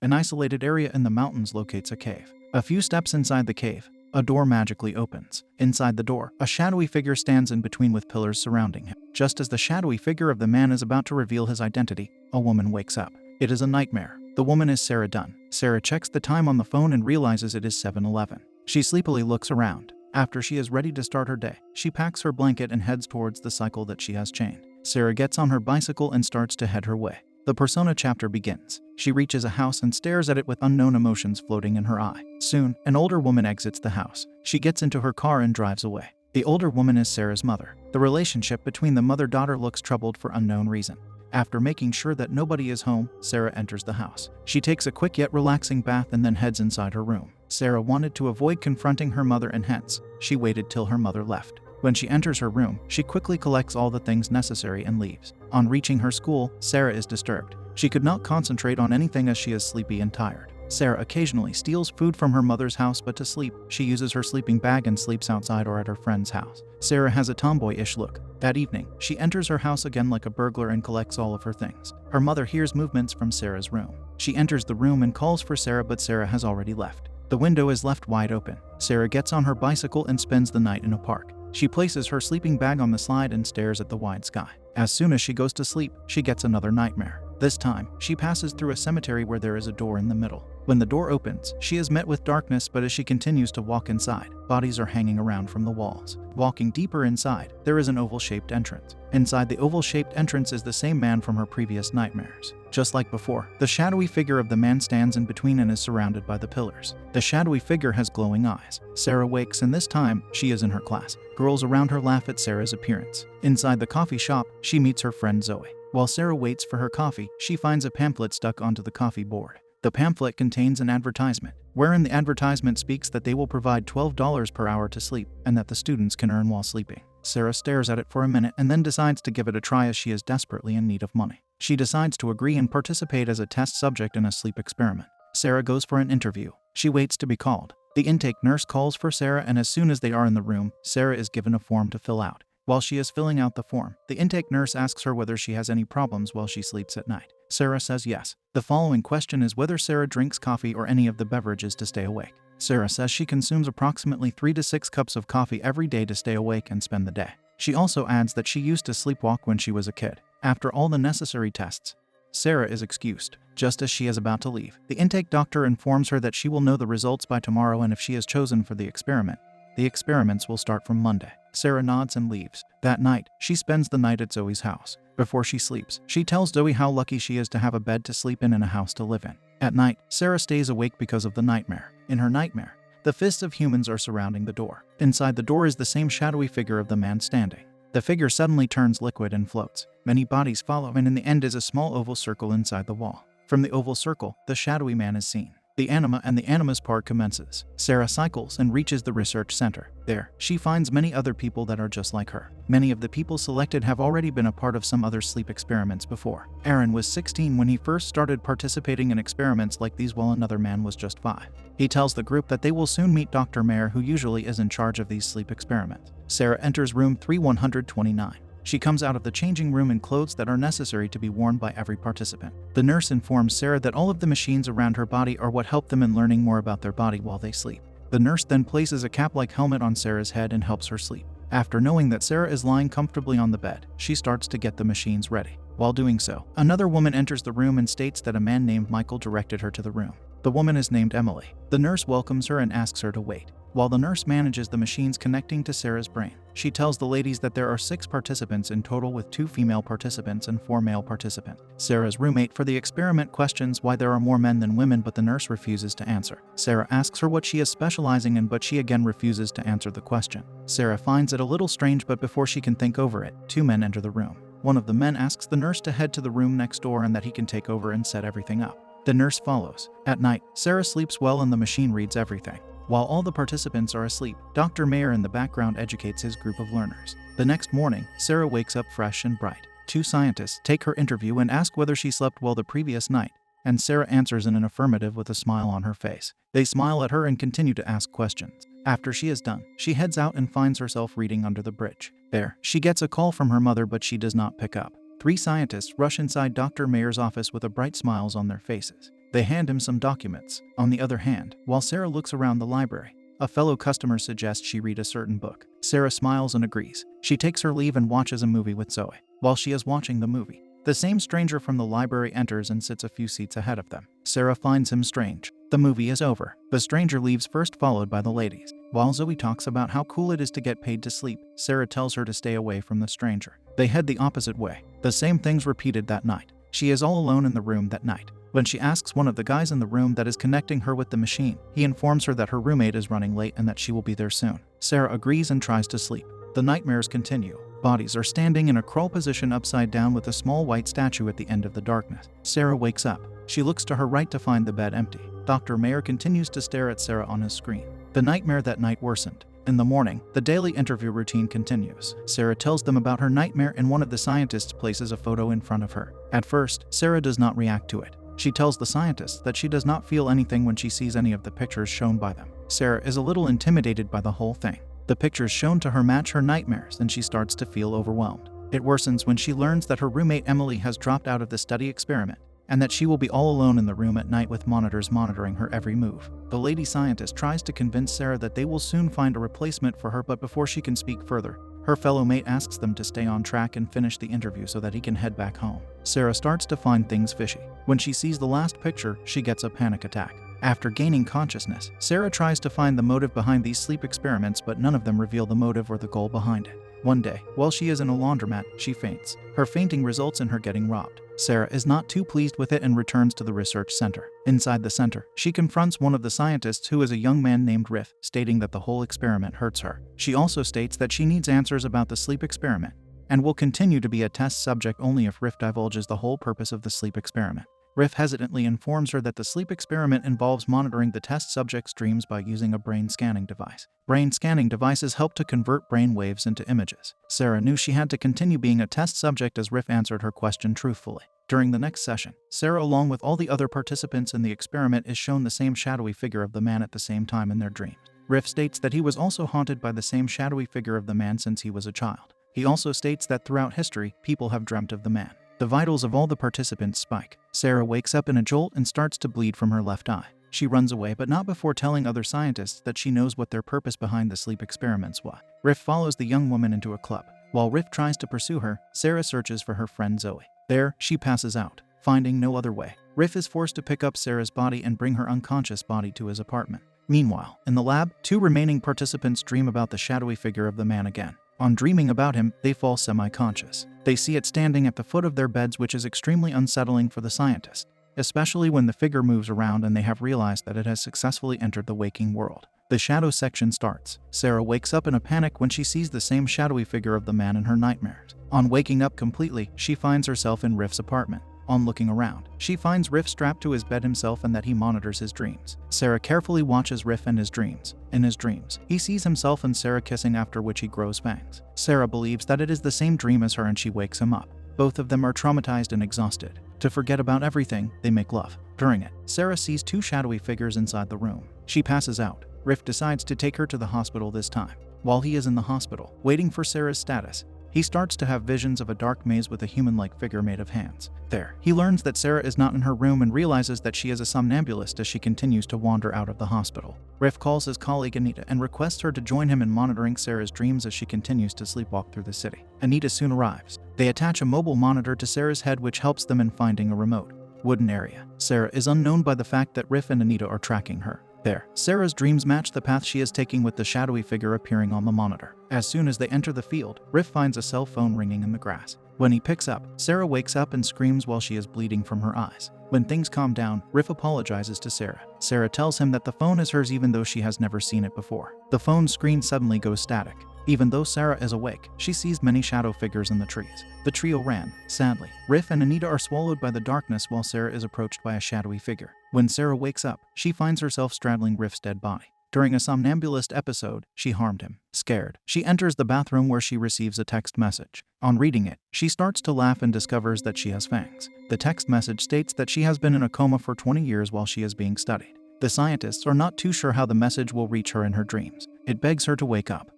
An isolated area in the mountains locates a cave. A few steps inside the cave, a door magically opens. Inside the door, a shadowy figure stands in between with pillars surrounding him. Just as the shadowy figure of the man is about to reveal his identity, a woman wakes up. It is a nightmare. The woman is Sarah Dunn. Sarah checks the time on the phone and realizes it is 7:11. She sleepily looks around. After she is ready to start her day, she packs her blanket and heads towards the cycle that she has chained. Sarah gets on her bicycle and starts to head her way. The persona chapter begins. She reaches a house and stares at it with unknown emotions floating in her eye. Soon, an older woman exits the house. She gets into her car and drives away. The older woman is Sarah's mother. The relationship between the mother-daughter looks troubled for unknown reason. After making sure that nobody is home, Sarah enters the house. She takes a quick yet relaxing bath and then heads inside her room. Sarah wanted to avoid confronting her mother and hence, she waited till her mother left. When she enters her room, she quickly collects all the things necessary and leaves. On reaching her school, Sarah is disturbed. She could not concentrate on anything as she is sleepy and tired. Sarah occasionally steals food from her mother's house, but to sleep, she uses her sleeping bag and sleeps outside or at her friend's house. Sarah has a tomboyish look. That evening, she enters her house again like a burglar and collects all of her things. Her mother hears movements from Sarah's room. She enters the room and calls for Sarah, but Sarah has already left. The window is left wide open. Sarah gets on her bicycle and spends the night in a park. She places her sleeping bag on the slide and stares at the wide sky. As soon as she goes to sleep, she gets another nightmare. This time, she passes through a cemetery where there is a door in the middle. When the door opens, she is met with darkness, but as she continues to walk inside, bodies are hanging around from the walls. Walking deeper inside, there is an oval-shaped entrance. Inside the oval-shaped entrance is the same man from her previous nightmares. Just like before, the shadowy figure of the man stands in between and is surrounded by the pillars. The shadowy figure has glowing eyes. Sarah wakes, and this time, she is in her class. Girls around her laugh at Sarah's appearance. Inside the coffee shop, she meets her friend Zoe. While Sarah waits for her coffee, she finds a pamphlet stuck onto the coffee board. The pamphlet contains an advertisement, wherein the advertisement speaks that they will provide $12 per hour to sleep, and that the students can earn while sleeping. Sarah stares at it for a minute and then decides to give it a try as she is desperately in need of money. She decides to agree and participate as a test subject in a sleep experiment. Sarah goes for an interview. She waits to be called. The intake nurse calls for Sarah, and as soon as they are in the room, Sarah is given a form to fill out. While she is filling out the form, the intake nurse asks her whether she has any problems while she sleeps at night. Sarah says yes. The following question is whether Sarah drinks coffee or any of the beverages to stay awake. Sarah says she consumes approximately 3 to 6 cups of coffee every day to stay awake and spend the day. She also adds that she used to sleepwalk when she was a kid. After all the necessary tests, Sarah is excused. Just as she is about to leave, the intake doctor informs her that she will know the results by tomorrow, and if she is chosen for the experiments will start from Monday. Sarah nods and leaves. That night, she spends the night at Zoe's house. Before she sleeps, she tells Zoe how lucky she is to have a bed to sleep in and a house to live in. At night, Sarah stays awake because of the nightmare. In her nightmare, the fists of humans are surrounding the door. Inside the door is the same shadowy figure of the man standing. The figure suddenly turns liquid and floats. Many bodies follow, and in the end is a small oval circle inside the wall. From the oval circle, the shadowy man is seen. The anima and the animus part commences. Sarah cycles and reaches the research center. There, she finds many other people that are just like her. Many of the people selected have already been a part of some other sleep experiments before. Aaron was 16 when he first started participating in experiments like these, while another man was just 5. He tells the group that they will soon meet Dr. Mayer, who usually is in charge of these sleep experiments. Sarah enters room 3129. She comes out of the changing room in clothes that are necessary to be worn by every participant. The nurse informs Sarah that all of the machines around her body are what help them in learning more about their body while they sleep. The nurse then places a cap-like helmet on Sarah's head and helps her sleep. After knowing that Sarah is lying comfortably on the bed, she starts to get the machines ready. While doing so, another woman enters the room and states that a man named Michael directed her to the room. The woman is named Emily. The nurse welcomes her and asks her to wait. While the nurse manages the machines connecting to Sarah's brain, she tells the ladies that there are 6 participants in total, with 2 female participants and 4 male participants. Sarah's roommate for the experiment questions why there are more men than women, but the nurse refuses to answer. Sarah asks her what she is specializing in, but she again refuses to answer the question. Sarah finds it a little strange, but before she can think over it, 2 men enter the room. One of the men asks the nurse to head to the room next door and that he can take over and set everything up. The nurse follows. At night, Sarah sleeps well and the machine reads everything. While all the participants are asleep, Dr. Mayer in the background educates his group of learners. The next morning, Sarah wakes up fresh and bright. 2 scientists take her interview and ask whether she slept well the previous night, and Sarah answers in an affirmative with a smile on her face. They smile at her and continue to ask questions. After she is done, she heads out and finds herself reading under the bridge. There, she gets a call from her mother, but she does not pick up. 3 scientists rush inside Dr. Mayer's office with bright smiles on their faces. They hand him some documents. On the other hand, while Sarah looks around the library, a fellow customer suggests she read a certain book. Sarah smiles and agrees. She takes her leave and watches a movie with Zoe. While she is watching the movie, the same stranger from the library enters and sits a few seats ahead of them. Sarah finds him strange. The movie is over. The stranger leaves first, followed by the ladies. While Zoe talks about how cool it is to get paid to sleep, Sarah tells her to stay away from the stranger. They head the opposite way. The same things repeated that night. She is all alone in the room that night. When she asks one of the guys in the room that is connecting her with the machine, he informs her that her roommate is running late and that she will be there soon. Sarah agrees and tries to sleep. The nightmares continue. Bodies are standing in a crawl position upside down with a small white statue at the end of the darkness. Sarah wakes up. She looks to her right to find the bed empty. Dr. Mayer continues to stare at Sarah on his screen. The nightmare that night worsened. In the morning, the daily interview routine continues. Sarah tells them about her nightmare and one of the scientists places a photo in front of her. At first, Sarah does not react to it. She tells the scientists that she does not feel anything when she sees any of the pictures shown by them. Sarah is a little intimidated by the whole thing. The pictures shown to her match her nightmares and she starts to feel overwhelmed. It worsens when she learns that her roommate Emily has dropped out of the study experiment and that she will be all alone in the room at night with monitors monitoring her every move. The lady scientist tries to convince Sarah that they will soon find a replacement for her, but before she can speak further, her fellow mate asks them to stay on track and finish the interview so that he can head back home. Sarah starts to find things fishy. When she sees the last picture, she gets a panic attack. After gaining consciousness, Sarah tries to find the motive behind these sleep experiments, but none of them reveal the motive or the goal behind it. One day, while she is in a laundromat, she faints. Her fainting results in her getting robbed. Sarah is not too pleased with it and returns to the research center. Inside the center, she confronts one of the scientists, who is a young man named Riff, stating that the whole experiment hurts her. She also states that she needs answers about the sleep experiment and will continue to be a test subject only if Riff divulges the whole purpose of the sleep experiment. Riff hesitantly informs her that the sleep experiment involves monitoring the test subject's dreams by using a brain scanning device. Brain scanning devices help to convert brain waves into images. Sarah knew she had to continue being a test subject as Riff answered her question truthfully. During the next session, Sarah, along with all the other participants in the experiment, is shown the same shadowy figure of the man at the same time in their dreams. Riff states that he was also haunted by the same shadowy figure of the man since he was a child. He also states that throughout history, people have dreamt of the man. The vitals of all the participants spike. Sarah wakes up in a jolt and starts to bleed from her left eye. She runs away, but not before telling other scientists that she knows what their purpose behind the sleep experiments was. Riff follows the young woman into a club. While Riff tries to pursue her, Sarah searches for her friend Zoe. There, she passes out. Finding no other way, Riff is forced to pick up Sarah's body and bring her unconscious body to his apartment. Meanwhile, in the lab, 2 remaining participants dream about the shadowy figure of the man again. On dreaming about him, they fall semi-conscious. They see it standing at the foot of their beds, which is extremely unsettling for the scientists, especially when the figure moves around and they have realized that it has successfully entered the waking world. The shadow section starts. Sarah wakes up in a panic when she sees the same shadowy figure of the man in her nightmares. On waking up completely, she finds herself in Riff's apartment. On looking around, she finds Riff strapped to his bed himself and that he monitors his dreams. Sarah carefully watches Riff and his dreams. In his dreams, he sees himself and Sarah kissing, after which he grows fangs. Sarah believes that it is the same dream as her and she wakes him up. Both of them are traumatized and exhausted. To forget about everything, they make love. During it, Sarah sees 2 shadowy figures inside the room. She passes out. Riff decides to take her to the hospital this time. While he is in the hospital, waiting for Sarah's status, he starts to have visions of a dark maze with a human-like figure made of hands. There, he learns that Sarah is not in her room and realizes that she is a somnambulist as she continues to wander out of the hospital. Riff calls his colleague Anita and requests her to join him in monitoring Sarah's dreams as she continues to sleepwalk through the city. Anita soon arrives. They attach a mobile monitor to Sarah's head, which helps them in finding a remote wooden area. Sarah is unknown by the fact that Riff and Anita are tracking her. There, Sarah's dreams match the path she is taking with the shadowy figure appearing on the monitor. As soon as they enter the field, Riff finds a cell phone ringing in the grass. When he picks up, Sarah wakes up and screams while she is bleeding from her eyes. When things calm down, Riff apologizes to Sarah. Sarah tells him that the phone is hers even though she has never seen it before. The phone screen suddenly goes static. Even though Sarah is awake, she sees many shadow figures in the trees. The trio ran. Sadly, Riff and Anita are swallowed by the darkness while Sarah is approached by a shadowy figure. When Sarah wakes up, she finds herself straddling Riff's dead body. During a somnambulist episode, she harmed him. Scared, she enters the bathroom where she receives a text message. On reading it, she starts to laugh and discovers that she has fangs. The text message states that she has been in a coma for 20 years while she is being studied. The scientists are not too sure how the message will reach her in her dreams. It begs her to wake up.